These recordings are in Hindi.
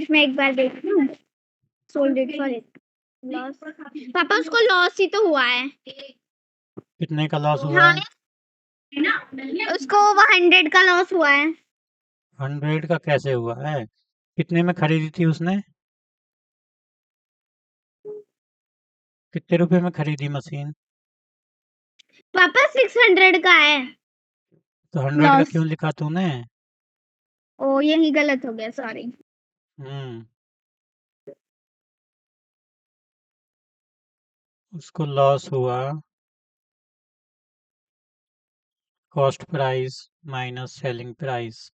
मिनट में एक बार देख लूं। Sold it for it loss. पापा उसको लॉस ही तो हुआ है। कितने का लॉस हुआ हाँ है? उसको वो 100 का लॉस हुआ है। 100 का कैसे हुआ है? कितने में खरीदी थी उसने? कितने रुपए में खरीदी मशीन? पापा 600 का है तो 100 का लॉस। क्यों लिखा तूने? ओ यही गलत हो गया, सॉरी। हम्म उसको लॉस हुआ cost price minus selling price.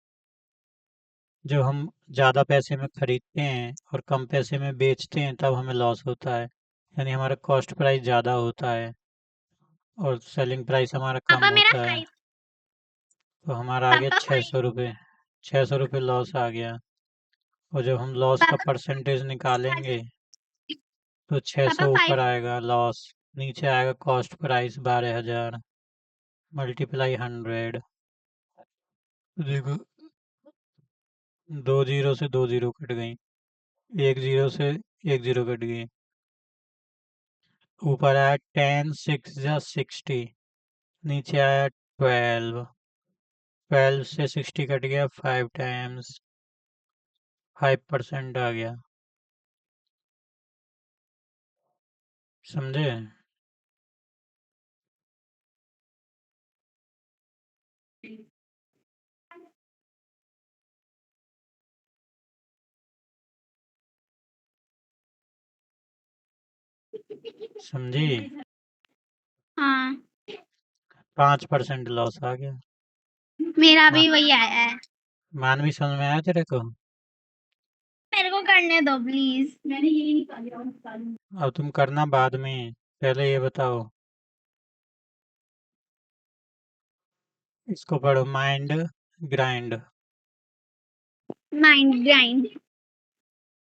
जब हम ज़्यादा पैसे में खरीदते हैं और कम पैसे में बेचते हैं तब हमें लॉस होता है, यानी हमारा कॉस्ट प्राइस ज़्यादा होता है और सेलिंग प्राइस हमारा कम पापा मेरा होता है। 5। तो हमारा आ गया पापा 600 रुपये। 600 रुपये लॉस आ गया। और जब हम लॉस का पापा परसेंटेज निकालेंगे तो 600 पापा ऊपर 5। आएगा लॉस, नीचे आएगा कॉस्ट प्राइस 12,000 मल्टीप्लाई 100। देखो, 2 जीरो से 2 जीरो कट गई, 1 जीरो से 1 जीरो कट गई। ऊपर आया 10 6 जा 60, नीचे आया 12। 12 से 60 कट गया 5 टाइम्स, 5% आ गया। समझे? समझी? हाँ 5% लॉस आ गया। मेरा मा, भी वही आया है। मानवी समझ में आया तेरे को? मेरे को करने दो प्लीज। अब तुम करना बाद में, पहले ये बताओ। इसको पढ़ो, mind grind. Mind grind.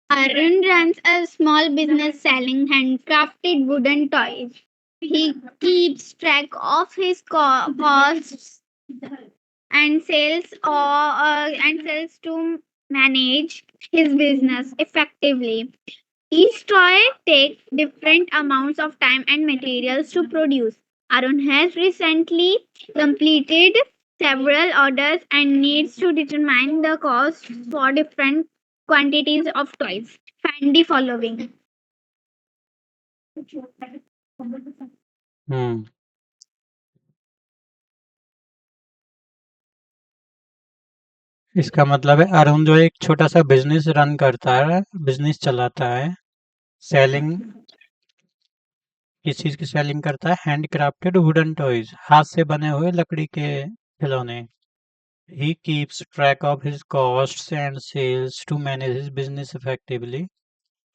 Arun runs a small business selling handcrafted wooden toys. He keeps track of his costs and sells to manage his business effectively. Each toy takes different amounts of time and materials to produce. Arun has recently completed several orders and needs to determine the cost for different quantities of toys. Find the following. हम्म इसका मतलब है अरुण जो एक छोटा सा बिजनेस रन करता है, बिजनेस चलाता है। सेलिंग, किस चीज की सेलिंग करता है? हैंडक्राफ्टेड वुडन टॉयज, हाथ से बने हुए लकड़ी के खिलौने। He keeps track of his costs and sales to manage his business effectively.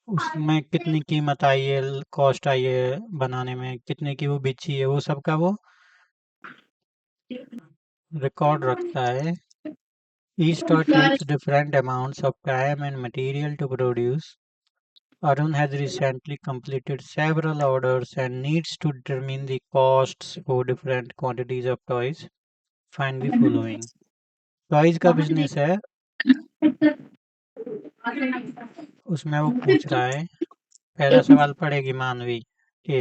उसमें कितनी कीमत आई है, कॉस्ट आई है बनाने में, कितने की वो बिची है, वो सब का वो रिकॉर्ड रखता है। Each toy takes different amounts of time and material to produce. Arun has recently completed several orders and needs to determine the costs for different quantities of toys. Find the following. Toys का बिजनेस है, उसमें वो पूछ रहा है। पहला सवाल पढ़ेगी मानवी के।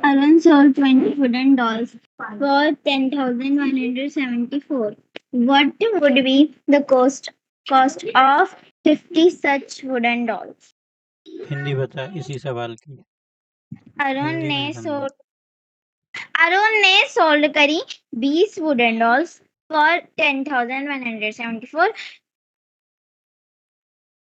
Arun sold 20 wooden dolls for 10,174. What would be the cost of 50 such wooden dolls? Hindi बता इसी सवाल की, अरुण हिंदी ने नहीं समझे। सोल्ड अरुण ने सोल्ड करी 20 वुडन डॉल्स फॉर 10,174.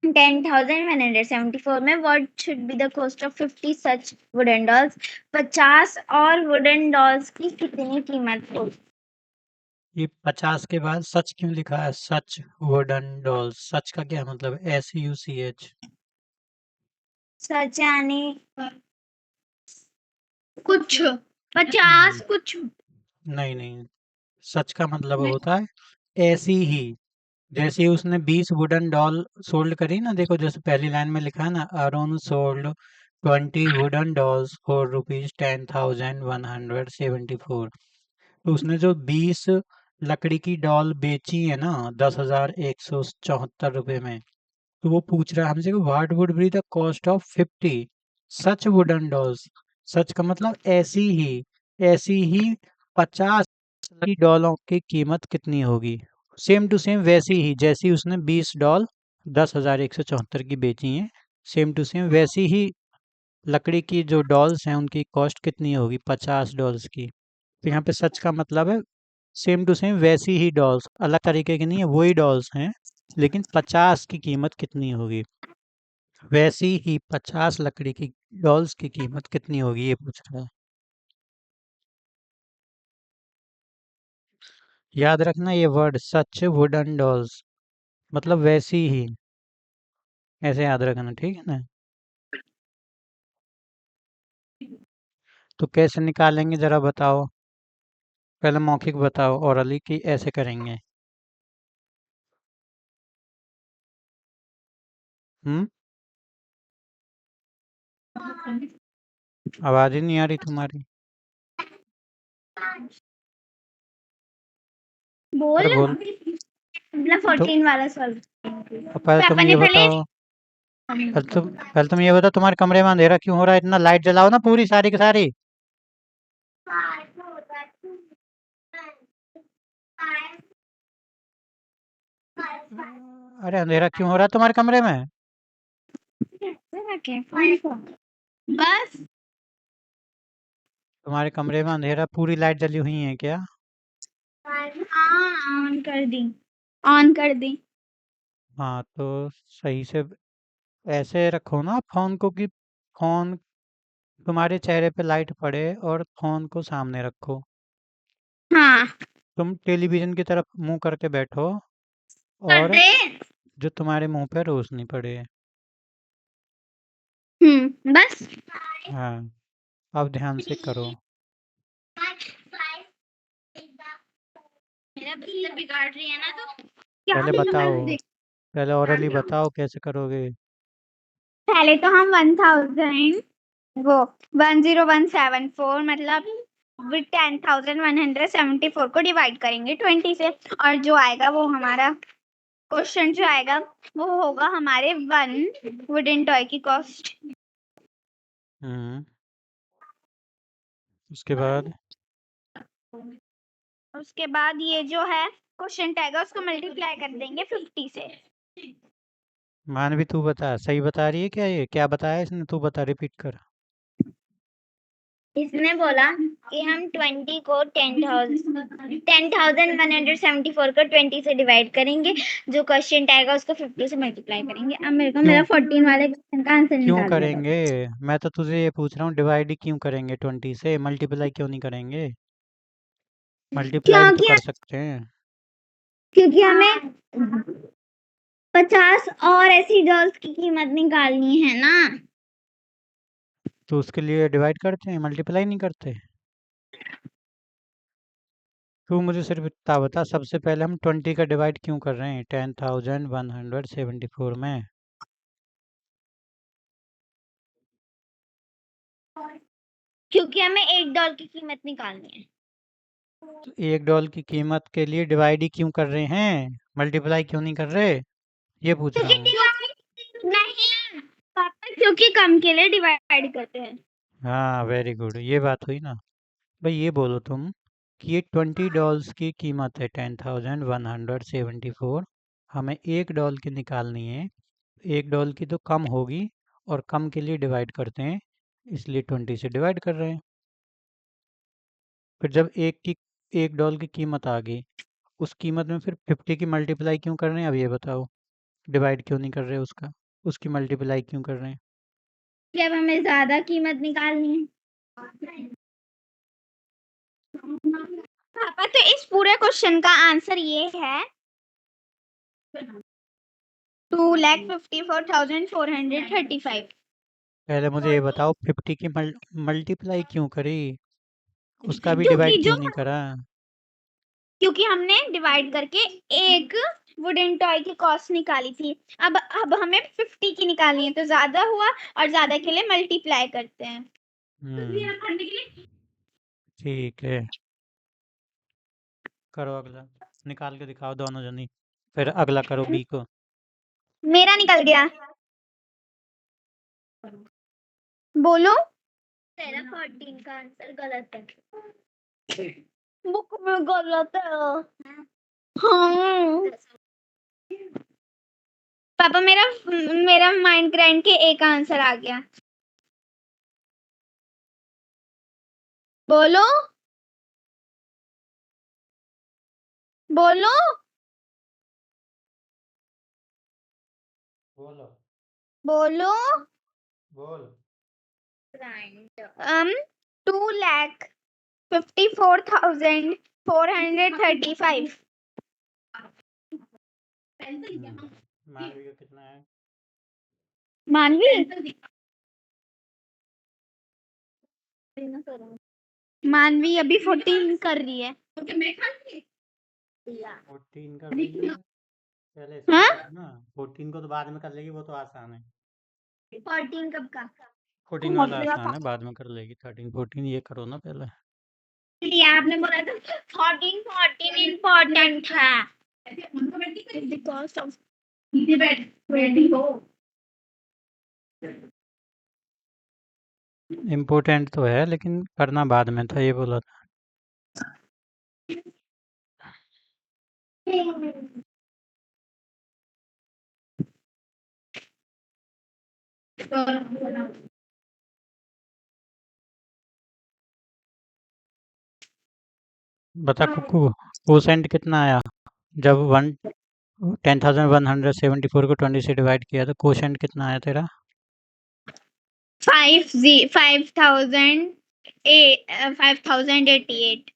10,174 में what should be the cost of 50 such wooden dolls? 50 और वुडन डॉल्स की कितनी कीमत होगी? ये 50 के बाद सच क्यों लिखा है? सच वुडन डॉल्स, सच का क्या मतलब? SUCH। सच यानी कुछ 50 नहीं कुछ। नहीं नहीं, सच का मतलब होता है ऐसी ही। जैसे ही उसने 20 वुडन डॉल सोल्ड करी ना, देखो जैसे पहली लाइन में लिखा है ना, Arun sold 20 wooden dolls for rupees 10,174। तो उसने जो 20 लकड़ी की डॉल बेची है ना 10,174 रुपए में, तो वो पूछ रहा है हमसे कि what would be the cost of 50 such wooden dolls. Such का मतलब ऐसी ही 50 की डॉलों की कीमत कितनी होगी। सेम टू सेम वैसी ही जैसी उसने 20 डॉल 10,174 की बेची हैं, सेम टू सेम वैसी ही लकड़ी की जो डॉल्स हैं उनकी कॉस्ट कितनी होगी 50 डॉल्स की। तो यहाँ पे सच का मतलब है सेम टू सेम वैसी ही डॉल्स, अलग तरीके की नहीं है, वही डॉल्स हैं, लेकिन 50 की कीमत कितनी होगी। वैसी ही 50 लकड़ी की डॉल्स की कीमत कितनी होगी ये पूछ रहा है। याद रखना ये वर्ड सच वुडन डॉल्स, मतलब वैसी ही, ऐसे याद रखना, ठीक है ना। तो कैसे निकालेंगे जरा बताओ, पहले मौखिक बताओ, ओरली की ऐसे करेंगे। हम्म। आवाज ही नहीं आ रही तुम्हारी। बोल अरे बोल। मतलब तो 14 वाला सॉल्व। अब पहले तो तुम अपन ने ये पहले बताओ, पहले तुम ये बताओ तुम्हारे कमरे में अंधेरा क्यों हो रहा है इतना, लाइट जलाओ ना पूरी सारी की सारी। अरे अंधेरा क्यों हो रहा है तुम्हारे कमरे में। बस तुम्हारे कमरे में अंधेरा, पूरी लाइट जली हुई है क्या। हाँ ऑन कर दी, ऑन कर दी। हाँ तो सही से ऐसे रखो ना फोन को कि फोन तुम्हारे चेहरे पे लाइट पड़े और फोन को सामने रखो। हाँ तुम टेलीविजन की तरफ मुंह करके बैठो कर और दे। जो तुम्हारे मुंह पे रोशनी पड़े। बस हाँ अब ध्यान से करो। मेरा बिस्तर बिगाड़ रही है ना, तो क्या पहले बताओ, बिगाड़ दे। पहले ओरली बताओ कैसे करोगे। पहले तो हम 1000 वो 10174 मतलब 10,174 को डिवाइड करेंगे 20 से, और जो आएगा वो हमारा क्वेश्चन जो आएगा वो होगा हमारे वन वुडन टॉय की कॉस्ट। हम्म। उसके बाद उसके बाद ये जो है क्वेश्चन आएगा उसको मल्टीप्लाई कर देंगे 50 से। मान भी तू बता, सही बता रही है क्या, ये क्या बताया इसने, तू बता, रिपीट कर। इसने बोला कि हम 20 को 10,174 को 20 से डिवाइड करेंगे, जो क्वेश्चन आएगा उसको 50 से मल्टीप्लाई करेंगे। अब मेरे को क्यों मेरा 14 वाले क्वेश्चन का आंसर क्यों निकालने दो। करेंगे। मैं तो तुझे ये पूछ रहा हूँ डिवाइड ही क्यों करेंगे 20 से, मल्टीप्लाई क्यों नहीं करेंगे। मल्टीप्लाई भी तो क्योंकि कर सकते हैं। क्योंकि हमें 50 और ऐसी डॉल्स की कीमत निकालनी है ना। तो उसके लिए डिवाइड करते हैं, मल्टीप्लाई नहीं करते। तू मुझे सिर्फ इतना बता, सबसे पहले हम 20 का डिवाइड क्यों कर रहे हैं 10,174 में। क्योंकि हमें $1 की कीमत निकालनी है। तो $1 की कीमत के लिए डिवाइड ही क्यों कर रहे हैं, मल्टीप्लाई क्यों नहीं कर रहे, ये पूछ रहा क्योंकि हूँ। डिवाइड नहीं पापा, क्योंकि कम के लिए डिवाइड करते हैं। हाँ वेरी गुड, ये बात हुई ना। भाई ये बोलो तुम कि ये $20 की कीमत है 10,174, हमें $1 की निकालनी है। $1 की तो कम होगी और कम के लिए डिवाइड करते हैं, इसलिए 20 से डिवाइड कर रहे हैं। फिर जब $1 की कीमत आ गई, उस कीमत में फिर 50 की मल्टीप्लाई क्यों कर रहे हैं, अब ये बताओ। डिवाइड क्यों नहीं कर रहे उसका, उसकी मल्टीप्लाई क्यों कर रहे हैं। कि अब हमें ज्यादा कीमत निकालनी है। पापा तो इस पूरे क्वेश्चन का आंसर ये है 2,54,435। पहले मुझे ये बताओ 50 की मल्टीप्लाई क्यों करी, उसका भी क्योंकि डिवाइड जो क्यों नहीं करा। क्योंकि हमने डिवाइड करके एक वुडन टॉय की कॉस्ट निकाली थी। अब हमें 50 की निकालनी है, तो ज्यादा हुआ और ज्यादा के लिए मल्टीप्लाई करते हैं। हम्म। ठीक है। करो अगला, निकाल के दिखाओ दोनों जनी, फिर अगला करो बी को। मेरा निकल गया। बोलो। तेरा 14 का आंसर गलत है। बुक में गलत है। हाँ। पापा मेरा मेरा माइनक्राफ्ट के एक आंसर आ गया। बोलो बोलो बोलो बोलो। बोल। 2,54,435। मानवी का कितना है? मानवी मानवी अभी 14 कर रही है। 14 कर रही है, पहले इसको हाँ करो ना, 14 को तो बाद में कर लेगी, वो तो आसान है। 14 कब का? 14 वाला आसान है, बाद में कर लेगी। 13 14 ये करो ना पहले। ये आपने बोला था 14 इम्पोर्टेंट था। Because of इम्पोर्टेंट तो है लेकिन करना बाद में था, ये बोला था। बता कुकू, कोसेंट कितना आया जब 10,174 को 20 से डिवाइड किया, तो कोसेंट कितना आया तेरा? 5,088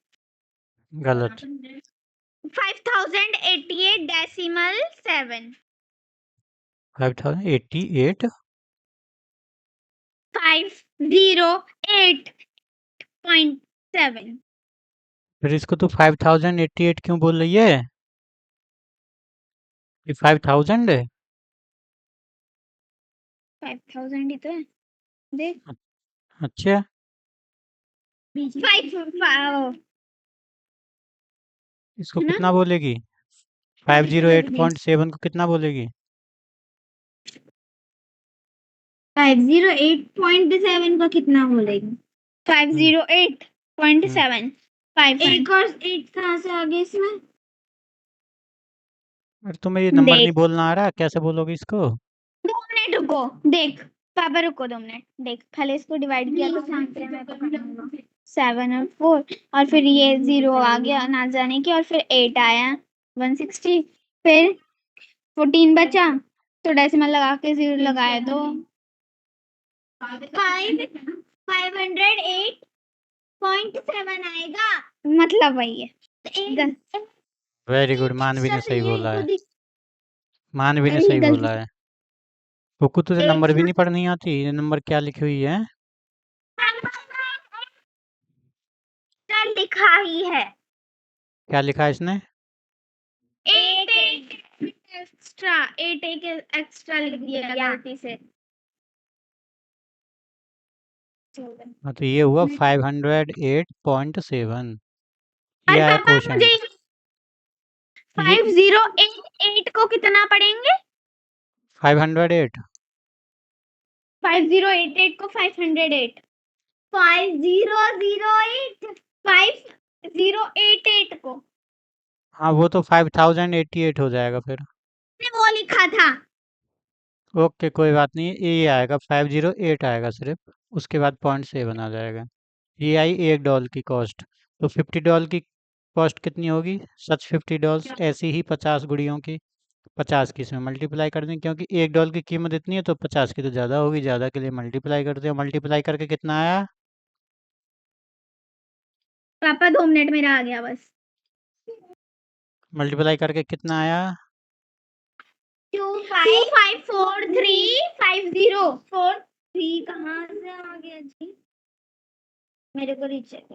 गलत। 5,088.7 5,088। 508.7 फिर इसको तू 5,088 क्यों बोल रही है? ये 5,000 है। 5,000 ही तो है। देख अच्छा, 5 इसको है ना। कितना बोलेगी? 508.7 को कितना बोलेगी? 508.7 का कितना बोलेगी? 508.7 एक और 8 कहाँ से आ गया इसमें? अरे तुम्हें ये नंबर नहीं देख बोलना आ रहा, कैसे बोलोगे इसको? 2 मिनट रुको। देख पापा रुको 2 मिनट। देख पहले इसको डिवाइड किया तो सांसे में तो 7 और 4 और फिर ये 0 आ गया ना जाने की, और फिर 8 आया 160, फिर 14 बचा तो डेसिमल लगा के 0 लगाया तो 508.7 आएगा। मतलब वही है। वेरी गुड, मानवी ने सही बोला है। मानवी ने सही गलती बोला है। कुकू तुझे नंबर भी नहीं पढ़नी आती? ये नंबर क्या लिखी हुई है? लिखा ही है। क्या लिखा है इसने? 8 एक्स्ट्रा लिख दिया गलती से। हाँ, तो ये हुआ 508.7। ये और आया पापा क्वेश्चन। मुझे ये 5088 को कितना पढ़ेंगे? 508। 5088 को 508 5008 5088 को हाँ, वो तो 5,088 हो जाएगा फिर। मैंने वो लिखा था। ओके, कोई बात नहीं, ये आएगा 508 आएगा सिर्फ, उसके बाद 0.7 आ जाएगा। ये आई $1 की कॉस्ट। तो $50 की कॉस्ट कितनी होगी? सच $50 ऐसी ही 50 गुड़ियों की। 50 की इसमें मल्टीप्लाई कर दें, क्योंकि $1 की कीमत इतनी है तो 50 की तो ज़्यादा होगी, ज़्यादा के लिए मल्टीप्लाई करते हैं। मल्टीप्लाई करके कितना आया? पापा 2 मिनट मेरा आ गया बस। मल्टीप्लाई करके कितना आया? 254350 कहाँ से आ गया जी? मेरे को रीचेक।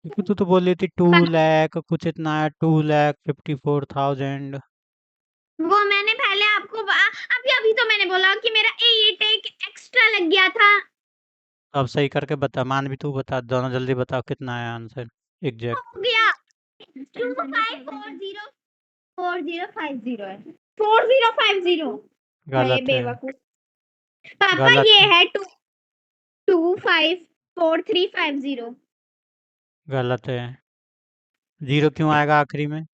क्योंकि तू तो बोल रही थी 2 लाख कुछ इतना आया, 2,54,000। वो मैंने पहले आपको अभी अभी तो मैंने बोला कि मेरा 8 एक एक्स्ट्रा लग गया था। अब सही करके बता, मान भी तू बता, दोनों जल्दी बताओ कितना आया आंसर एग्जैक्ट। हो गया 25404050 है 4050 है गलत है, बेवकूफ पापा गलत ये है, है 254350 गलत है। 0 क्यों आएगा आखिरी में?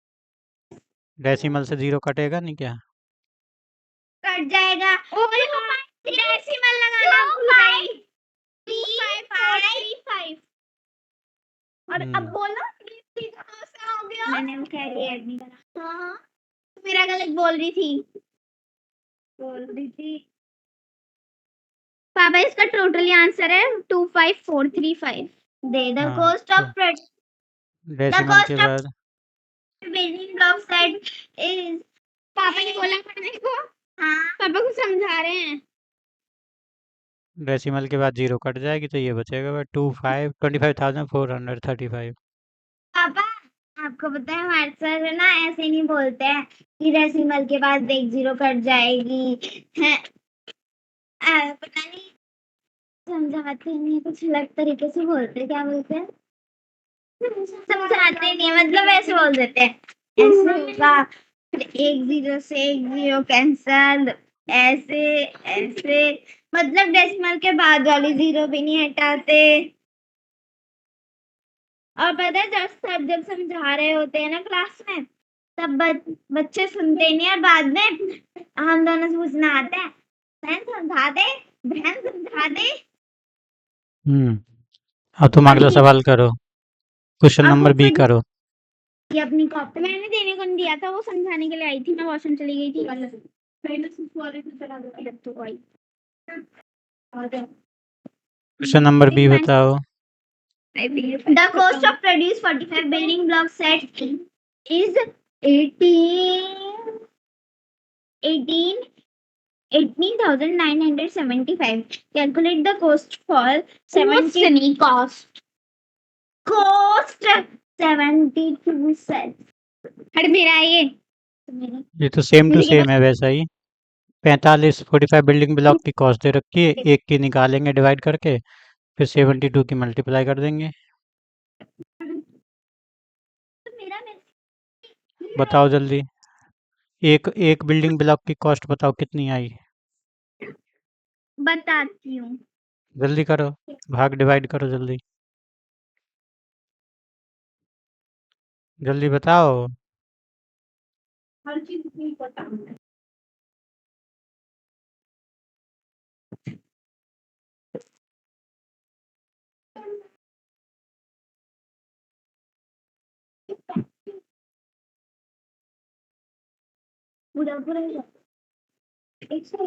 डेसिमल से 0 कटेगा नहीं क्या? कट जाएगा डेसिमल लगाना भूल गई 25435 और अब बोलो ये कैसे हो गया मैंने वो कैरी ऐड नहीं करा हाँ मेरा गलत बोल रही थी पापा इसका टोटली आंसर है 25435 दे द हाँ, कॉस्ट तो ऑफ the डेसिमल cost के of बाद building block set is पापा ने बोला पढ़ने को हाँ पापा को समझा रहे हैं डेसिमल के बाद 0 कट जाएगी तो ये बचेगा 25,435। पापा आपको पता है हमारे सर है ना ऐसे नहीं बोलते हैं कि डेसिमल के बाद एक जीरो कट जाएगी है पता नहीं समझाते नहीं कुछ अलग तरीके से बोलते क्या बोलते हैं समझाते नहीं मतलब ऐसे बोल देते हैं ऐसे होगा फिर एक जीरो से एक जीरो कैंसल ऐसे ऐसे मतलब डेसिमल के बाद वाली जीरो भी नहीं हटाते और पता है जब सर जब समझा रहे होते हैं ना क्लास में तब बच्चे सुनते नहीं है बाद में हम दोनों से पूछना आता है बहन समझा दे बहन समझा दे अब तुम अगला सवाल करो। क्वेश्चन नंबर बी करो। ये अपनी कॉपी मैंने देने को नहीं दिया था वो समझाने के लिए आई थी मैं वॉशरूम चली गई थी क्वेश्चन नंबर बी बताओ। The cost of produce 45 building block set is 18,975. Calculate the cost for 70 cost 72 cents. अरे मेरा है ये तो सेम टू सेम है वैसा ही। 45 बिल्डिंग ब्लॉक की कॉस्ट दे रखी है, एक की निकालेंगे डिवाइड करके, फिर 72 की मल्टीप्लाई कर देंगे। बताओ जल्दी, एक बिल्डिंग ब्लॉक की कॉस्ट बताओ कितनी आई? बताती हूँ जल्दी करो, भाग डिवाइड करो जल्दी, जल्दी बताओ। हर चीज नहीं पता पूरा पूरा एक सौ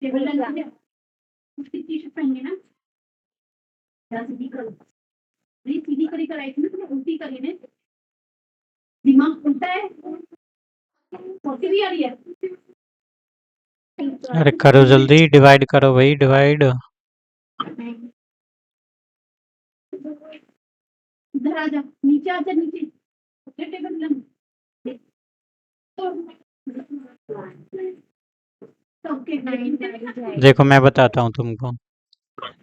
टेबल लगा उसकी टी-शर्ट पहन के ना सीधी करो नहीं सीधी करी कराई थी ना तुमने उल्टी करी ने दिमाग उल्टा है कॉफी भी आ रही है अरे करो जल्दी, डिवाइड करो भाई डिवाइड। इधर आ जा नीचे आ जा नीचे टेबल देखो मैं बताता हूँ तुमको,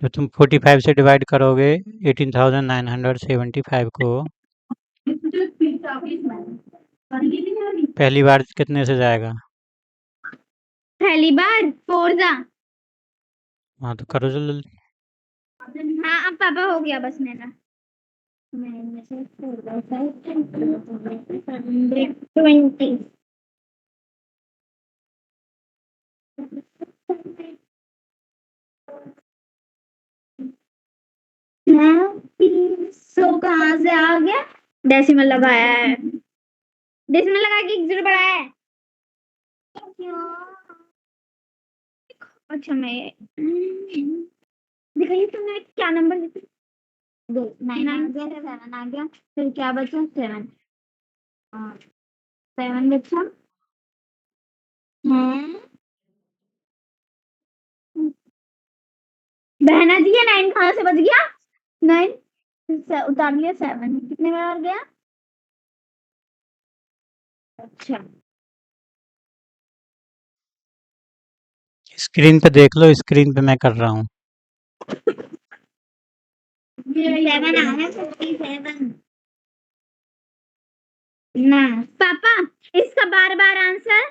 जब तुम 45 से डिवाइड करोगे 18,975 को, पहली बार कितने से जाएगा? पहली बार 4 जा हाँ तो करो जल्दी। हाँ अब पापा हो गया बस मेरा 20 सो कहाँ से आ गया डेसिमल लगाया है डेसिमल लगा के 1 जीरो बढ़ाया है अच्छा मैं दिखाइए तुमने क्या नंबर दो 9 आ गया 7 आ गया फिर क्या बचा 7 7 बचा बहना जी ये 9 कहाँ से बच गया 9 उतार लिया 7 कितने में आ गया अच्छा स्क्रीन पे देख लो, स्क्रीन पे मैं कर रहा हूँ। 7 आ है 57 ना पापा, इसका बार बार आंसर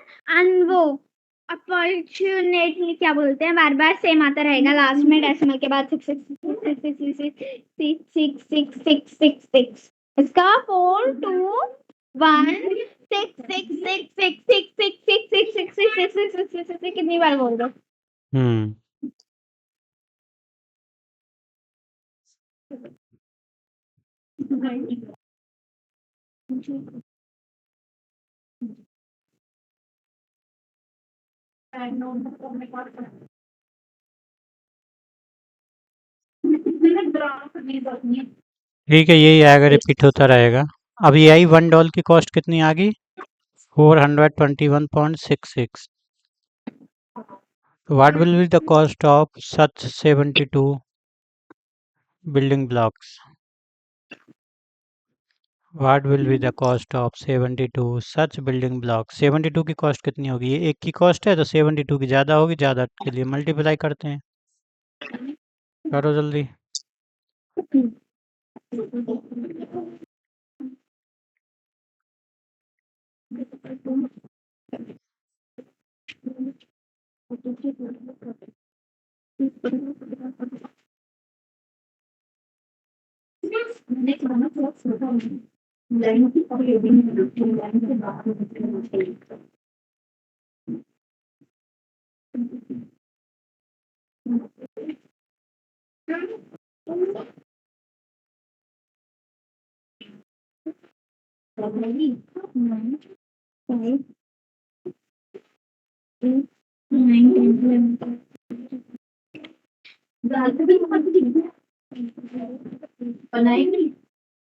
वो अपॉर्चुनेटली क्या बोलते हैं, बार बार सेम आता रहेगा, लास्ट में डेसिमल के बाद 666666666 इसका 42166666666 कितनी बार बोल दो। ठीक है, यही आएगा, रिपीट होता रहेगा। अब यही $1 की कॉस्ट कितनी आ गई? 421.66। What will be the cost of such 72 building blocks? What will be the cost of 72 such building blocks? 72 की कॉस्ट कितनी होगी? ये एक की कॉस्ट है तो 72 की ज़्यादा होगी, ज़्यादा के लिए मल्टीप्लाई करते हैं। करो जल्दी।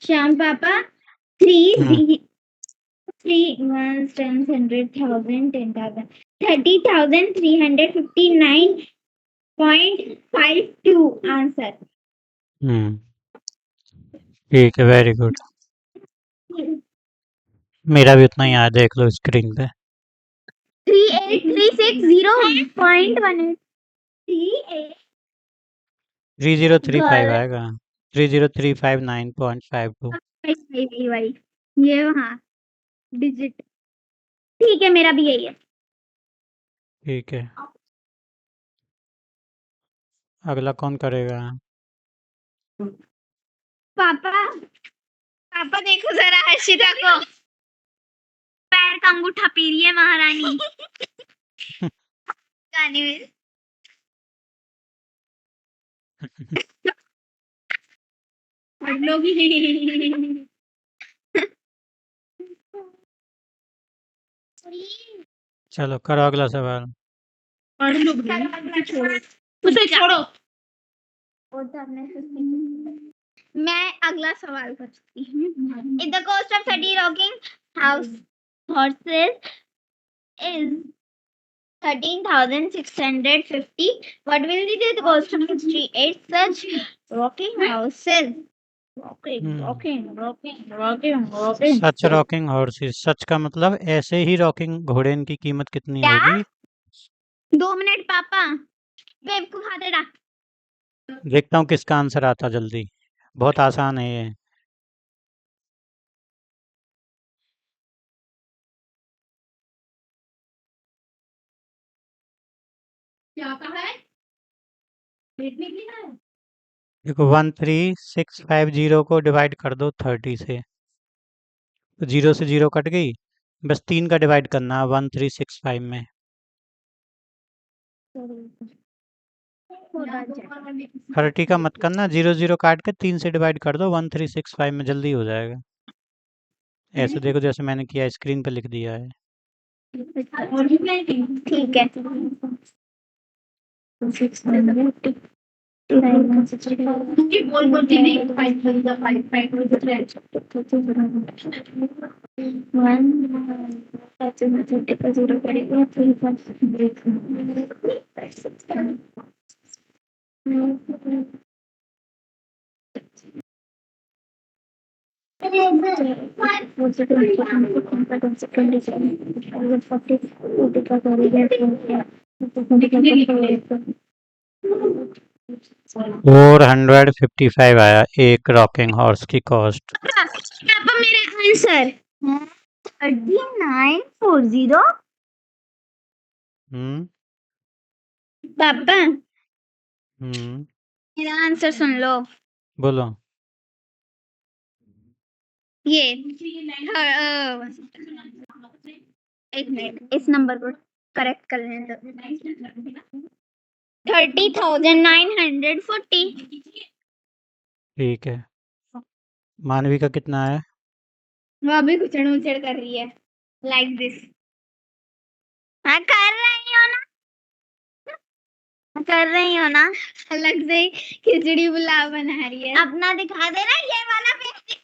श्याम पापा, 3 1 10 100,000 10,000 30,359.52 आंसर। ठीक है, वेरी गुड। मेरा भी उतना ही याद, देख लो स्क्रीन पे। 38,360.18 3035 आएगा। 30,359.52। ये हाँ डिजिट। ठीक है, मेरा भी यही है। ठीक है, अगला कौन करेगा? पापा, पापा देखो जरा हर्षिता को, पैर का अंगूठा पी रही है महारानी। गाने में चलो करो अगला सवाल। उसे छोड़ो। मैं अगला सवाल करती हूँ। If the cost of 30 rocking house horses is 13,650, what will be the cost of 68 such rocking houses? Rocking. Such rocking horses, सच का मतलब ऐसे ही रॉकिंग घोड़े, इनकी कीमत कितनी क्या? होगी? 2 मिनट पापा, बेवकूफ हाथ हटा। देखता हूँ किसका आंसर आता जल्दी। बहुत आसान है ये। देखो 13650 को डिवाइड कर दो 30 से, तो 0 से 0 कट गई, बस 3 का डिवाइड करना 1365 में। 30 का मत करना, 0 0 काट के 3 से डिवाइड कर दो 1365 में, जल्दी हो जाएगा। ऐसे देखो जैसे मैंने किया, स्क्रीन पे लिख दिया है। ठीक है। $455 आया एक रॉकिंग हॉर्स की कॉस्ट। पापा मेरा आंसर 3940. पापा मेरा आंसर सुन लो। बोलो। ये एक मिनट इस नंबर को करेक्ट कर लेने दो। 30,940. ठीक है। मानवी का कितना है? वो अभी उछड़ उछड़ कर रही है लाइक दिस। हाँ कर रही हो ना, कर रही हो ना। अलग से खिचड़ी पुलाव बना रही है। अपना दिखा देना ये वाला फेस।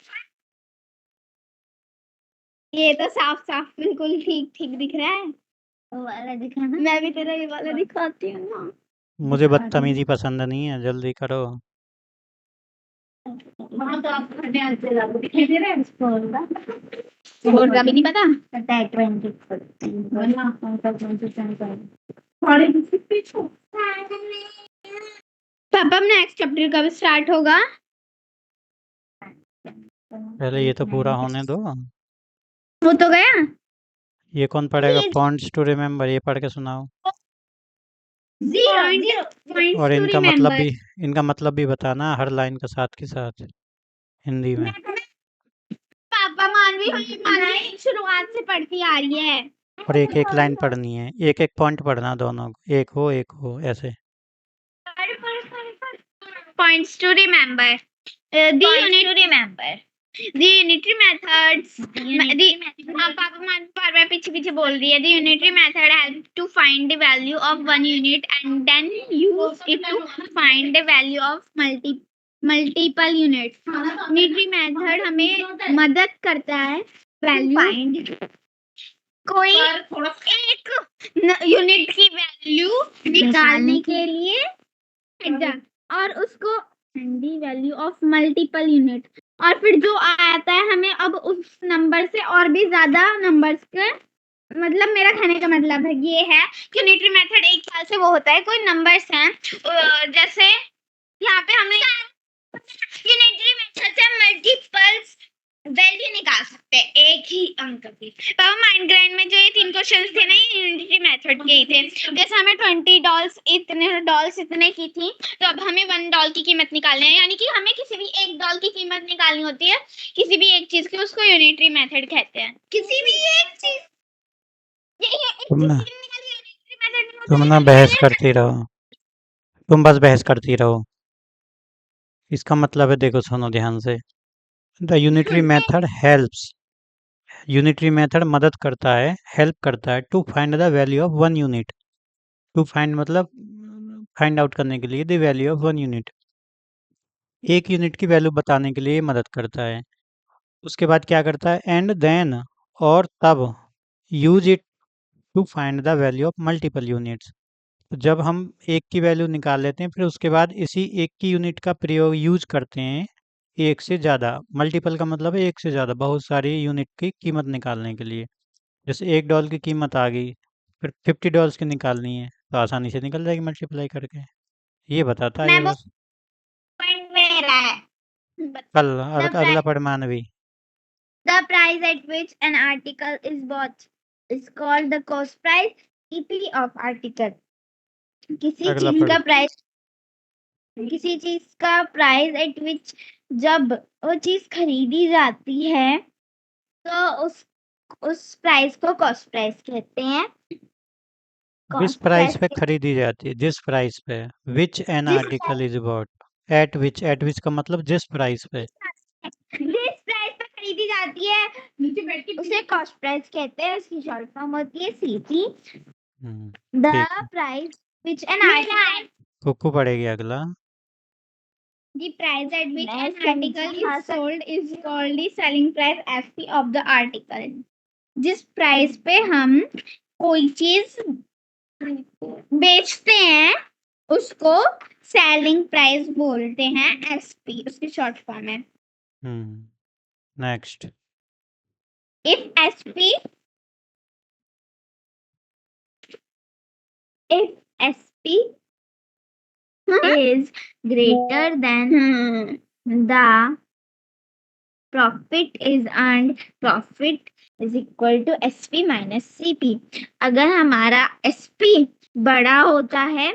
ये तो साफ साफ बिल्कुल ठीक ठीक दिख रहा है। वो वाला दिखाना। मैं भी तेरा ये वाला दिखाती हूँ ना। मुझे बदतमीजी पसंद नहीं है, जल्दी करो। वहाँ तो आप खड़े आंसर आपको दिखाई दे रहा है। स्कोर का भी नहीं पता। पता है 20. पापा नेक्स्ट चैप्टर कब स्टार्ट होगा? पहले ये तो पूरा होने दो। वो तो गया। ये कौन पढ़ेगा? पॉइंट्स टू रिमेम्बर, ये पढ़ के सुनाओ। 0 points और to remember. इनका मतलब भी बताना हर लाइन का साथ के साथ हिंदी में। पापा मानवी शुरुआत से पढ़ती आ रही है। और एक एक लाइन पढ़नी है, एक एक पॉइंट पढ़ना दोनों को, एक हो ऐसे। Points to remember. The unitary methods. पापा पीछे पीछे बोल रही है। The unitary method helps to find the value of one unit and then use it to find the value of multiple units. Unitary method हमें मदद करता है वैल्यू कोई एक यूनिट की वैल्यू निकालने के लिए और उसको वैल्यू ऑफ मल्टीपल यूनिट। और फिर जो आता है हमें अब उस नंबर से और भी ज्यादा नंबर्स के मतलब मेरा कहने का मतलब है ये है कि यूनिटरी मेथड एक ख्याल से वो होता है कोई नंबर्स हैं जैसे यहाँ पे हमने यूनिटरी मेथड से मल्टीपल्स वैल्यू निकाल सकते हैं एक ही अंक की। पापा माइनग्राइंड में जो ये 3 क्वेश्चंस थे ना यूनिटरी मेथड के ही थे। जैसे हमें 20 डॉल्स इतने की थी तो अब हमें $1 की कीमत निकालनी है यानी कि हमें किसी भी एक डॉल की कीमत निकालनी होती है किसी भी एक चीज की, उसको यूनिटरी मेथड कहते हैं। किसी भी एक चीज तुम ना बहस करती रहो, तुम बस बहस करती रहो। इसका मतलब है, देखो सुनो ध्यान से। The unitary method helps, unitary method मदद करता है, हेल्प करता है to find the value of one unit. To find मतलब फाइंड आउट करने के लिए the value of one unit, एक यूनिट की वैल्यू बताने के लिए मदद करता है। उसके बाद क्या करता है? एंड देन, और तब, use it to find the value of multiple units. तो जब हम एक की वैल्यू निकाल लेते हैं फिर उसके बाद इसी एक की यूनिट का प्रयोग यूज करते हैं एक से ज़्यादा। मल्टीपल का मतलब है एक से ज़्यादा, बहुत सारी यूनिट की कीमत निकालने के लिए। जैसे $1 की कीमत आ गई, फिर $50 की निकालनी है तो आसानी से निकल जाएगी मल्टीप्लाई करके। ये बताता है ये बस। पॉइंट मेरा है। अगला पढ़ मानवी। The price at which an article is bought is called the cost price, EP of article. किसी अगला चीज पढ़। का प्राइस, किसी चीज का प्राइस एट विच जब वो चीज खरीदी जाती है तो उस प्राइस को कॉस्ट प्राइस कहते हैं। जिस प्राइस पे खरीदी जाती है, जिस प्राइस पे, विच an article is bought, eight विच का मतलब जिस प्राइस पे, जिस प्राइस पे खरीदी जाती है उसे कॉस्ट प्राइस कहते हैं। उसकी शॉर्ट फॉर्म होती है CP. The price which an article, कुकू पड़ेगी अगला। the price at which an article is sold is called the selling price, FP of the article. जिस प्राइस पे हम कोई चीज बेचते हैं उसको सेलिंग प्राइस बोलते हैं, एसपी उसकी शॉर्ट फॉर्म है। Next. If SP is greater than the profit is earned, profit is equal to SP minus CP। अगर हमारा SP बड़ा होता है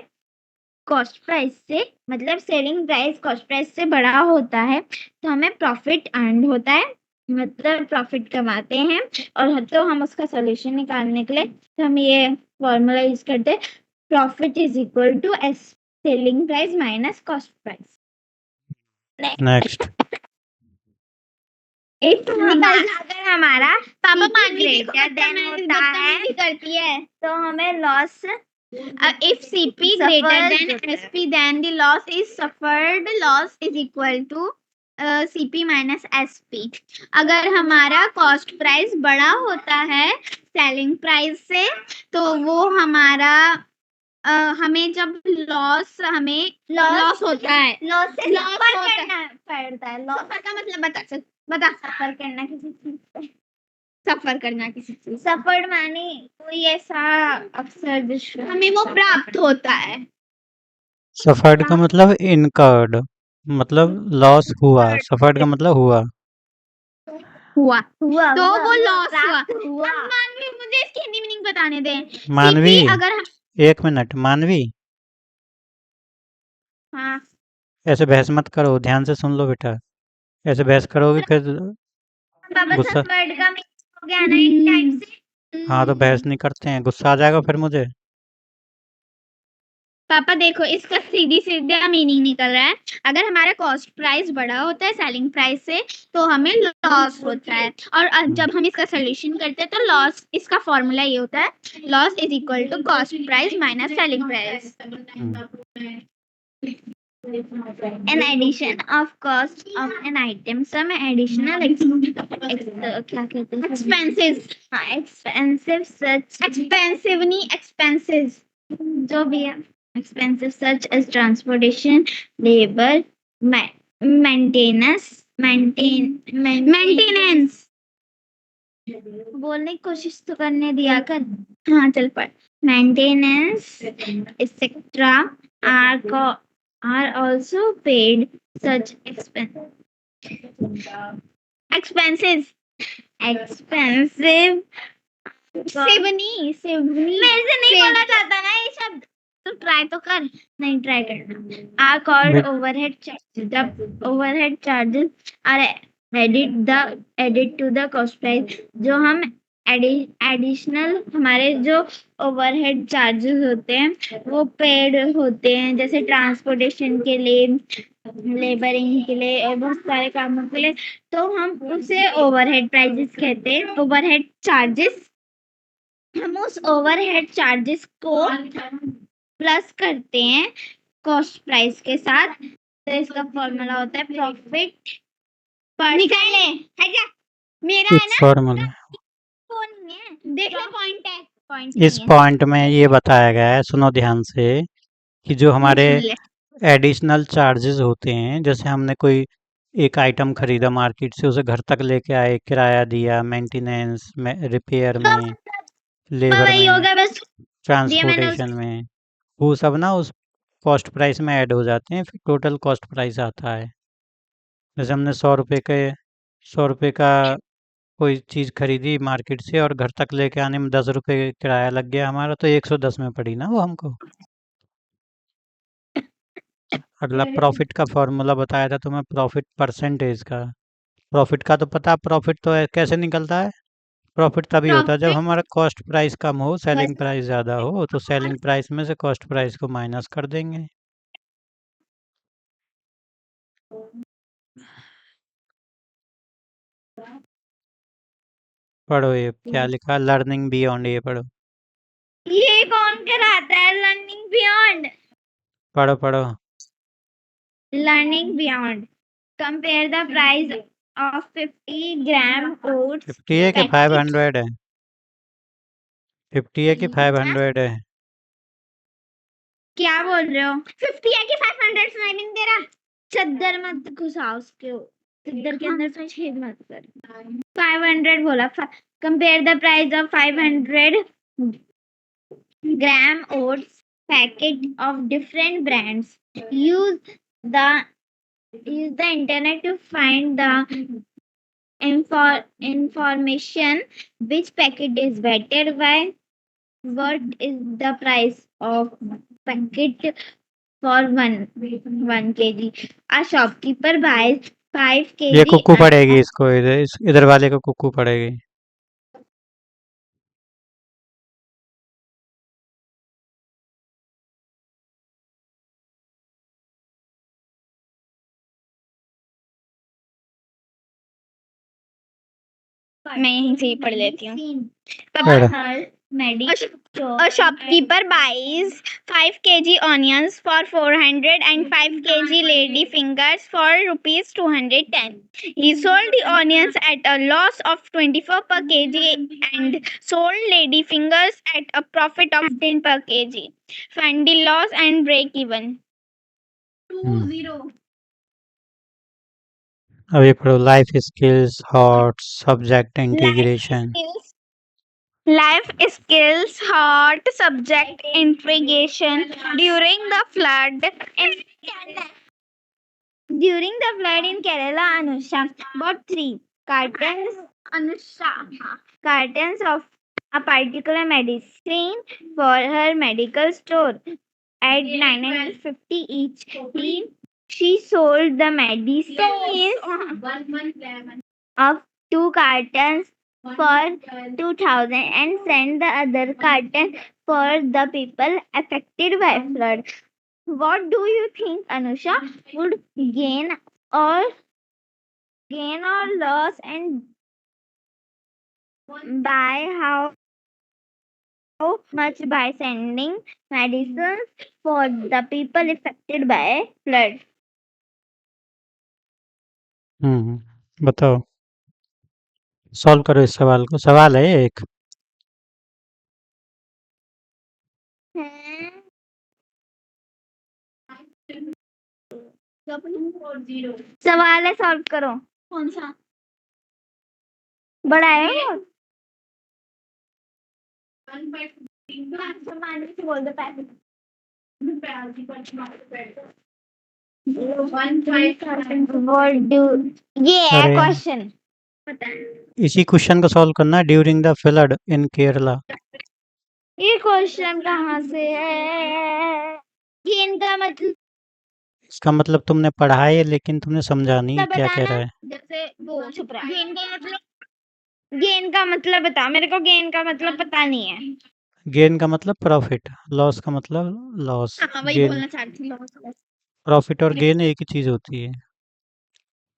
कॉस्ट प्राइस से, मतलब सेलिंग प्राइस कॉस्ट प्राइस से बड़ा होता है, तो हमें प्रॉफिट अर्न होता है, मतलब प्रॉफिट कमाते हैं। और तो हम उसका सोल्यूशन निकालने के लिए तो हम ये फॉर्मूला यूज करते हैं, profit is equal to S selling price minus cost price. Next अगर हमारा पापा ग्रेटर देन होता है करती है तो हमें loss, if CP greater than SP then the loss is suffered loss is equal to CP minus SP। अगर हमारा कॉस्ट प्राइस बड़ा होता है सेलिंग प्राइस से तो वो हमारा हमें जब लॉस होता है, लॉस करना पड़ता है। लॉस का मतलब बता सफर करना किसी चीज पे, सफर करना किसी चीज, सफर माने कोई ऐसा अवसर हमें वो प्राप्त होता है। सफर्ड का मतलब इनकर्ड, मतलब लॉस हुआ। सफर्ड का मतलब हुआ। तो वो लॉस हुआ। मानवी, मुझे इसकी हिंदी मीनिंग बताने दें। मानवी, CP अगर हम, 1 मिनट मानवी, हाँ ऐसे बहस मत करो, ध्यान से सुन लो बेटा। ऐसे बहस करोगे फिर पापा गुस्सा। सफर्ड का मीनिंग हो गया ना एक टाइप से। हाँ तो बहस नहीं करते हैं, गुस्सा आ जाएगा फिर मुझे। पापा देखो, इसका सीधी सीधा मीनिंग निकल रहा है। अगर हमारा कॉस्ट प्राइस बड़ा होता है सेलिंग प्राइस से तो हमें लॉस होता है, और जब हम इसका सोल्यूशन करते हैं तो लॉस, इसका फॉर्मूला ये होता है, loss is equal to cost price minus selling price. An addition of cost of an item, some additional क्या कहते हैं, expenses, हाँ expensive such, expensive नहीं expenses, जो भी है expensive such as transportation, labor, maintenance बोलने की कोशिश तो करने दिया कर। हाँ चल पढ़। Maintenance etcetera are also paid such expenses expensive Seoni मेरे से नहीं बोला जाता ना ये शब्द, तो ट्राई तो कर, नहीं ट्राई करना। आर कॉल्ड ओवरहेड चार्जेस, जब overhead charges are added to the cost price, जो हम एडिशनल हमारे जो ओवरहेड चार्जेस होते हैं वो पेड होते हैं, जैसे ट्रांसपोर्टेशन के लिए, लेबरिंग के लिए और बहुत सारे कामों के लिए, तो हम उसे ओवरहेड प्राइजेस कहते हैं, ओवरहेड चार्जेस। हम उस ओवरहेड चार्जेस को प्लस करते हैं कॉस्ट प्राइस के साथ, तो इसका फॉर्मूला होता है प्रॉफिट पर निकाल ले, है क्या? मेरा है ना फॉर्मूला फोन नहीं है, देख लो पॉइंट है, पॉइंट इस पॉइंट में ये बताया गया है, सुनो ध्यान से, कि जो हमारे एडिशनल चार्जेस होते हैं, जैसे हमने कोई एक आइटम खरीदा मार्केट से, उसे घर तक लेके आए, किराया दिया, मेंटेनेंस में, रिपेयर में, लेबर में, ट्रांसपोर्टेशन में, वो सब ना उस कॉस्ट प्राइस में ऐड हो जाते हैं, फिर टोटल कॉस्ट प्राइस आता है। जैसे हमने 100 रुपये का कोई चीज़ खरीदी मार्केट से और घर तक लेके आने में 10 रुपये किराया लग गया हमारा, तो 110 में पड़ी ना वो हमको। अगला प्रॉफिट का फॉर्मूला बताया था तुम्हें, प्रॉफिट परसेंटेज का। प्रॉफिट का तो पता, प्रॉफिट तो कैसे निकलता है? प्रॉफिट तभी होता है जब हमारा कॉस्ट प्राइस कम हो, सेलिंग प्राइस ज़्यादा हो, तो सेलिंग प्राइस में से कॉस्ट प्राइस को माइनस कर देंगे। पढ़ो ये क्या लिखा, लर्निंग बियॉन्ड, ये पढ़ो। ये कौन कराता है लर्निंग बियॉन्ड? पढ़ो पढ़ो। Learning beyond. Compare the price of 50 gram oats 50 है कि packet. 500 है? 50 है कि 500 है? क्या बोल रहे हो? 50 है कि 500 सुनाई नहीं दे रहा? चद्दर मत घुसाओ उसके, चद्दर के अंदर से छेद मत कर। 500 बोला। Compare the price of 500 gram oats packet of different brands. Use the internet to find the information, which packet is better, why, what is the price of packet for 1 kg. A shopkeeper buys 5 ये kg कुक्कू पड़ेगी इसको, इधर वाले को कुक्कू पड़ेगी। मैं यहीं से ही पढ़ लेती हूँ। पढ़। A shopkeeper buys 5 kg onions for 400 and 5 kg lady fingers for rupees 210. He sold the onions at a loss of 24 per kg and sold lady fingers at a profit of 10 per kg. Find the loss and break even. 20. अब ये पढ़ो, life skills, hot subject integration. Life skills, hot subject integration during the flood in Kerala. During the flood in Kerala, Anusha bought 3 cartons. Cartons of a particular medicine for her medical store at 950 each. She sold the medicines of 2 cartons for 2000 and sent the other carton for the people affected by flood. What do you think, Anusha, would gain or loss, and by how much by sending medicines for the people affected by flood? बताओ, सॉल्व करो इस सवाल को। सवाल है ये एक। सवाल है, सॉल्व करो। कौन सा बड़ा है? बोल दो पैसे। ये है अरे क्वेश्चन। इसी क्वेश्चन को सॉल्व करना है, ड्यूरिंग द फ्लड इन केरला। ये क्वेश्चन कहाँ से है? गेन का मतलब, इसका मतलब तुमने पढ़ा है लेकिन तुमने समझा नहीं सब क्या कह बताना। रहा है। जैसे वो छुप रहा है। गेन का मतलब बता, मेरे को गेन का मतलब पता नहीं है। गेन का मतलब प्रॉफिट, लॉस का मतलब लॉस। हाँ, वही गेन, बोलना चाहती थी। प्रॉफिट और गेन एक ही चीज होती है।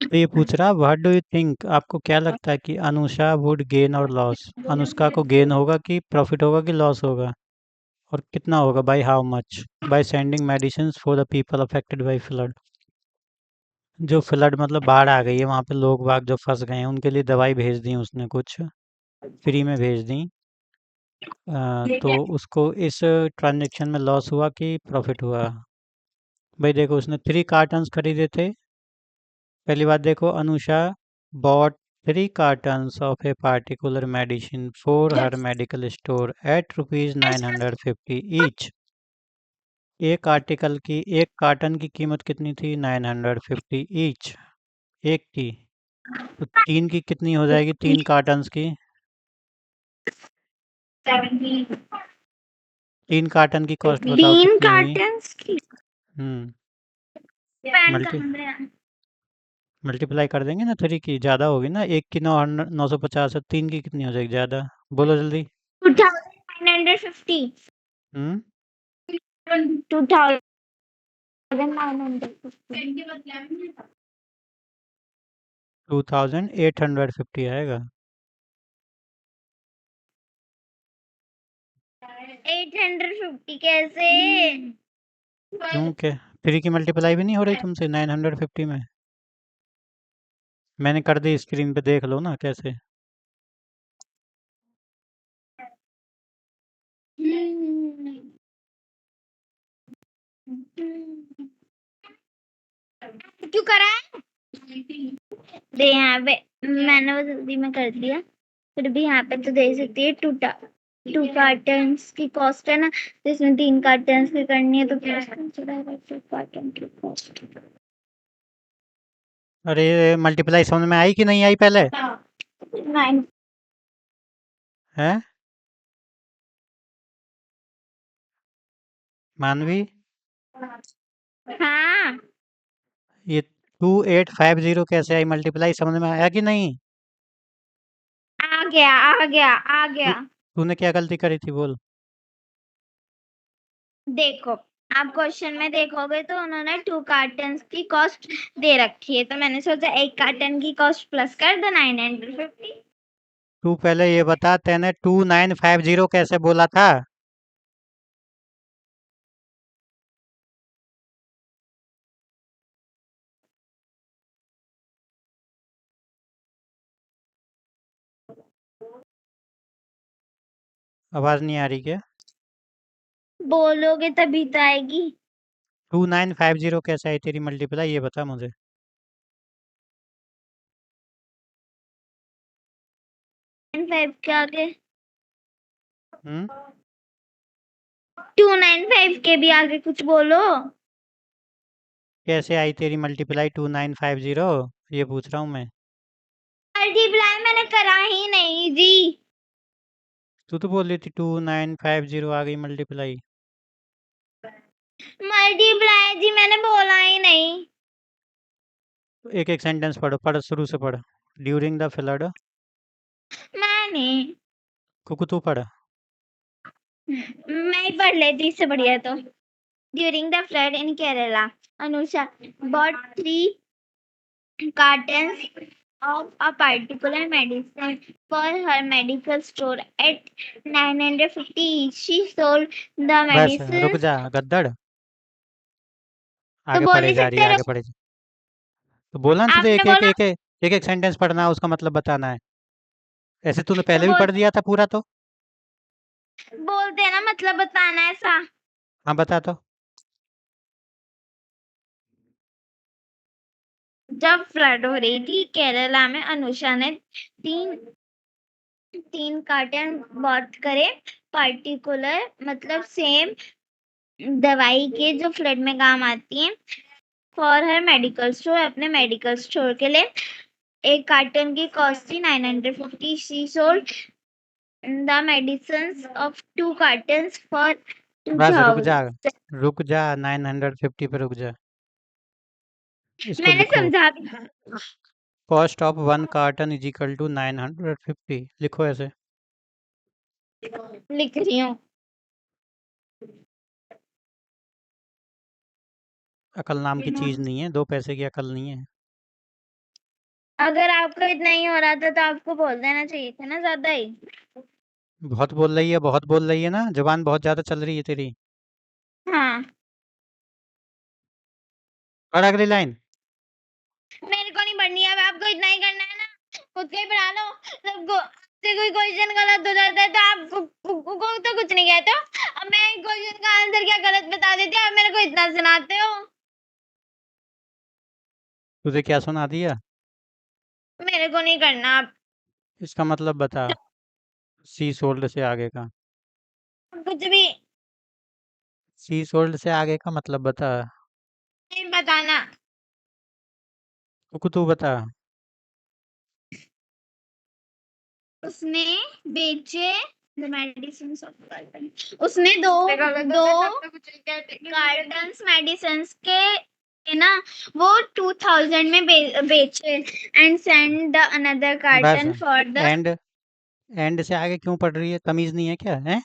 तो ये पूछ रहा, व्हाट डू यू थिंक, आपको क्या लगता है कि अनुषा वुड गेन और लॉस, अनुष्का को गेन होगा कि प्रॉफिट होगा कि लॉस होगा, और कितना होगा, by how much, by sending medicine for the people affected by flood. जो फ्लड मतलब बाढ़ आ गई है, वहाँ पे लोग बाग जो फंस गए हैं उनके लिए दवाई भेज दी उसने, कुछ फ्री में भेज दी। तो उसको इस ट्रांजेक्शन में लॉस हुआ कि प्रॉफिट हुआ। भाई देखो, उसने 3 कार्टन्स खरीदे थे। पहली बात देखो, Anusha bot 3 cartons of a particular medicine for her medical store at rupees 950 each। एक कार्टन की कीमत कितनी थी? 950 ईच, एक की। तो 3 की कितनी हो जाएगी, 3 कार्टन्स की? 3 कार्टन की कॉस्ट बताओ 3 कितनी हुई? कार्टन्स की मल्टी मल्टीप्लाई कर देंगे ना, 3 की ज़्यादा होगी ना, एक की 950 है, 3 की कितनी हो जाएगी ज़्यादा? बोलो जल्दी। 2950। हम्म 2950। 2850 आएगा। 850 कैसे? क्यों, क्या 3 की मल्टीप्लाई भी नहीं हो रही तुमसे 950 में? मैंने कर दी, स्क्रीन पे देख लो ना कैसे। क्यों करा है? दे यहाँ पे मैंने वो जल्दी में कर दिया, फिर भी यहाँ पे तो दे सकती है। 2 कार्टन्स की कॉस्ट है ना, तो इसमें 3 कार्टन्स की करनी है, तो प्लस 2 कार्टन की कॉस्ट। अरे मल्टीप्लाई समझ में आई कि नहीं आई पहले? 9 है मानवी? हाँ ये 2850 कैसे आई मल्टीप्लाई, समझ में आया कि नहीं? आ गया आ गया आ तू गया। तूने क्या गलती करी थी बोल? देखो आप क्वेश्चन में देखोगे तो उन्होंने 2 कार्टन्स की कॉस्ट दे रखी है, तो मैंने सोचा एक कार्टन की कॉस्ट प्लस कर दो 950। तू पहले ये बता, तैने 2950 कैसे बोला था? आवाज नहीं आ रही क्या? बोलोगे तभी तो आएगी। 2950 कैसे आई तेरी मल्टीप्लाई, ये बता मुझे। 5 के आगे हम्म 295 के भी आगे कुछ बोलो। कैसे आई तेरी मल्टीप्लाई 2950, ये पूछ रहा हूँ मैं। मल्टीप्लाई मैंने करा ही नहीं जी। तू तो बोल रही थी 2950 आ गई मल्टीप्लाई। मल्टीप्लाई जी मैंने बोला ही नहीं। एक एक सेंटेंस पढ़ो, पढ़ शुरू से पढ़। During the flood. मैंने कुकू तू पढ़। मैं ही पढ़ लेती इससे बढ़िया तो। During the flood in Kerala Anusha bought 3 cartons of a particular medicine for her medical store at 950 each. She sold the बस रुक medicines। जा गद्दड़, तो आगे बोल पढ़े नहीं जा रही है, सकते आगे पढ़े तो बोला ना तुझे, आपने एक एक बोला। एक एक एक एक सेंटेंस पढ़ना है, उसका मतलब बताना है। ऐसे तूने तो पहले भी बोल पढ़ दिया था पूरा तो। बोलते ना मतलब बताना ऐसा। हाँ बता तो। जब फ्लड हो रही थी केरला में अनुषा ने 3 कार्टन बॉट करे पार्टिकुलर मतलब सेम दवाई के जो फ्लड में काम आती है फॉर हर मेडिकल स्टोर, अपने मेडिकल स्टोर के लिए। एक कार्टन की कॉस्ट थी 950। She sold the medicine of 2 cartons for बस रुक जा, 2000। रुक जा, 950 पे रुक जा। इसको मैंने लिखो। समझा cost of 1 carton is equal to 950, लिखो ऐसे। लिख रही हूँ। अकल नाम की चीज नहीं है, 2 पैसे की अकल नहीं है। अगर आपको इतना ही हो रहा था तो आपको बोल देना चाहिए था ना ज्यादा ही। बहुत बोल रही है, बहुत बोल रही है ना, जुबान बहुत ज्यादा चल रही है तेरी। हाँ पढ़ अगली लाइन। मेरे को नहीं पढ़नी है, अब आपको इतना ही करना है ना, खुद के ही पढ़ा लो। सबको से कोई क्वेश्चन गलत हो जाता है तो आप को तो कुछ नहीं कहते हो। अब मैं क्वेश्चन का आंसर क्या गलत बता देती हूँ, आप मेरे को इतना सुनाते हो। तुझे क्या सुना दिया? मेरे को नहीं करना आप। इसका मतलब बता, सी सोल्ड से आगे का। कुछ भी सी सोल्ड से आगे का मतलब बता। नहीं बताना। कुकू तू बता। उसने बेचे द मेडिसिन ऑफ उसने दो कार्टन्स मेडिसिन के ना वो 2000 में बेचे एंड सेंड द अनदर बस carton for the. And, and से आगे क्यों पढ़ रही है, तमीज नहीं है क्या है?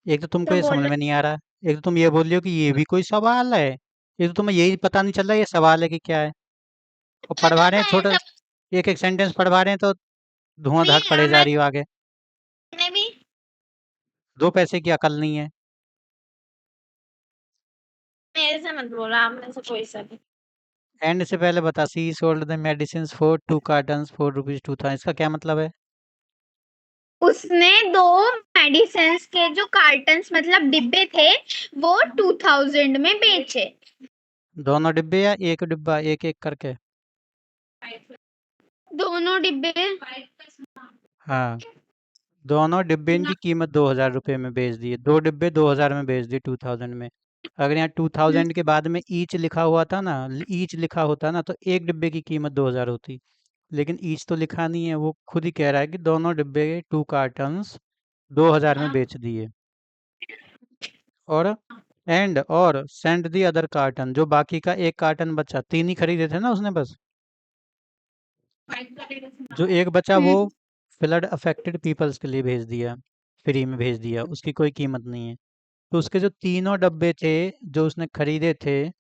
एक तो तुमको तो ये समझ बोलो में नहीं आ रहा, एक तो तुम ये बोल रही हो कि ये भी कोई सवाल है, एक तो तुम्हें यही पता नहीं चल रहा ये सवाल है कि क्या है। और पढ़वा रहे हैं है छोटा, सब एक एक सेंटेंस पढ़वा रहे हैं तो भी। धुआंधार पढ़े जा रही हो आगे। मैंने भी 2 पैसे की अकल नहीं है। मेरे से मत बोला, आप में से कोई सा भी। एंड से पहले बता, she sold the medicine for 2 cartons for ₹2,000, इसका क्या मतलब है? उसने 2 मेडिसिन के जो कार्टन्स मतलब डिब्बे थे वो 2000 में बेचे। दोनों डिब्बे या एक डिब्बा, एक एक करके? दोनों डिब्बे। हाँ, दोनों डिब्बे की कीमत ₹2000 में बेच दिए, 2 डिब्बे 2000 में बेच दिए 2000 में। अगर यहाँ 2000 के बाद में ईच लिखा हुआ था ना, ईच लिखा होता ना, तो एक डिब्बे की कीमत 2000 होती, लेकिन ईच तो लिखा नहीं है, वो खुद ही कह रहा है कि दोनों डिब्बे 2 कार्टन्स 2000 में बेच दिए। और और सेंड दी अदर कार्टन, जो बाकी का 1 कार्टन बचा, 3 ही खरीदे थे ना उसने बस। जो 1 बचा वो हम्म फ्लड अफेक्टेड पीपल्स के लिए भेज दिया, फ्री में भेज दिया, उसकी कोई कीमत नहीं है। तो उसके जो तीनों डब्बे थे जो उसने खरीदे थे,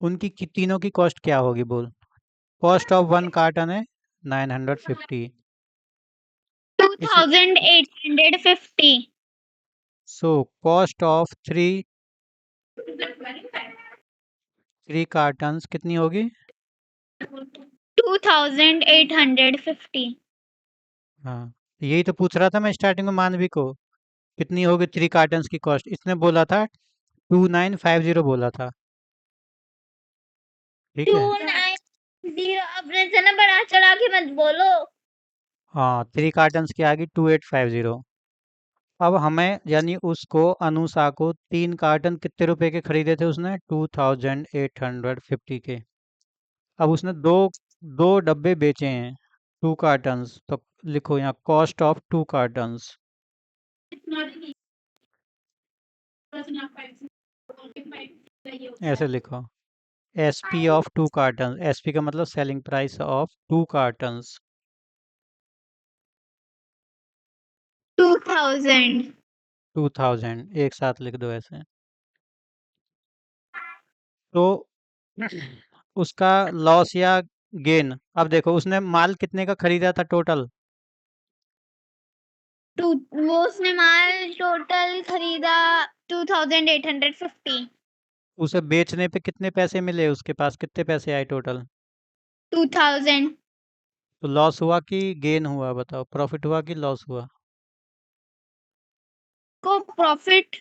उनकी तीनों की कॉस्ट क्या होगी बोल। कॉस्ट ऑफ 1 कार्टन है 950। इस 2850। So cost of three cottons कितनी होगी। 2850। हाँ, यही तो पूछ रहा था मैं स्टार्टिंग में मानवी को, कितनी होगी 3 कार्टन्स की कॉस्ट। इसने बोला था 2950 बोला था। ठीक टू है। नाइन जीरो अपने से ना बढ़ा चढ़ा के मत बोलो। हाँ, 3 कार्टन्स की आ गई 2850। अब हमें यानी उसको अनुषा को 3 कार्टन कितने रुपए के खरीदे थे उसने, 2850 के। अब उसने दो दो डब्बे बेचे हैं 2 कार्टन्स, तो लिखो यहाँ कॉस्ट ऑफ 2 कार्टन्स। ऐसे लिखो, S P of 2 cottons, S P का मतलब सेलिंग प्राइस ऑफ 2 कार्टन्स। 2000। 2000 एक साथ लिख दो ऐसे। तो उसका लॉस या गेन, अब देखो उसने माल कितने का खरीदा था टोटल। वो उसने माल टोटल खरीदा 2850। उसे बेचने पे कितने पैसे मिले, उसके पास कितने पैसे आए टोटल। 2000 तो लॉस हुआ कि गेन हुआ, बताओ, प्रॉफिट हुआ कि लॉस हुआ। को प्रॉफिट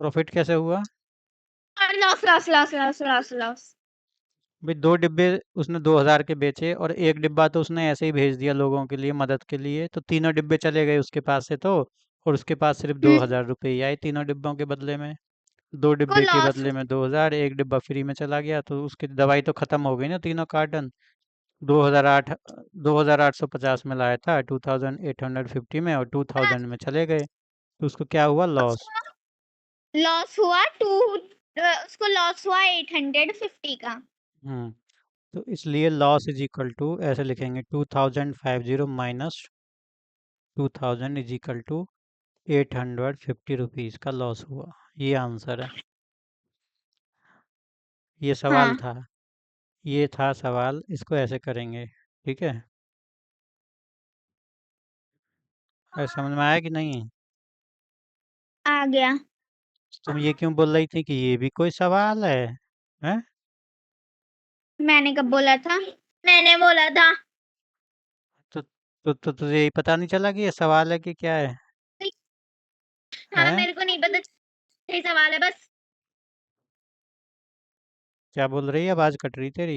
प्रॉफिट कैसे हुआ। और loss loss loss loss loss loss. भाई 2 डिब्बे उसने 2000 के बेचे और 1 डिब्बा तो उसने ऐसे ही भेज दिया लोगों के लिए, मदद के लिए, तो तीनों डिब्बे चले गए उसके पास से तो। और उसके पास सिर्फ 2000 रुपये ही आए तीनों डिब्बों के बदले में। 2 को डिब्बे के लॉस बदले में 2000, 1 डिब्बा फ्री में चला गया, तो उसकी दवाई तो खत्म हो गई ना तीनों कार्टन। 2008 2850 में लाया था 2850 में, और 2000 में चले गए, तो उसको क्या हुआ, लॉस। लॉस हुआ उसको लॉस हुआ 850 का। हम्म। तो इसलिए लॉस इज इक्वल टू, ऐसे लिखेंगे, 2050 minus 2000 is equal to 850 rupees का लॉस हुआ। ये आंसर है। ये सवाल हाँ था। ये था सवाल, इसको ऐसे करेंगे। ठीक है। ऐसे समझ में आया कि नहीं। आ गया। तुम ये क्यों बोल रही थी कि ये भी कोई सवाल है, हैं। मैंने कब बोला था? मैंने बोला था। तो तुझे यही पता नहीं चला कि ये सवाल है कि क्या है। हाँ हैं। मेरे को नहीं पता। सही सवाल है बस। क्या बोल रही है, आवाज़ कट रही तेरी।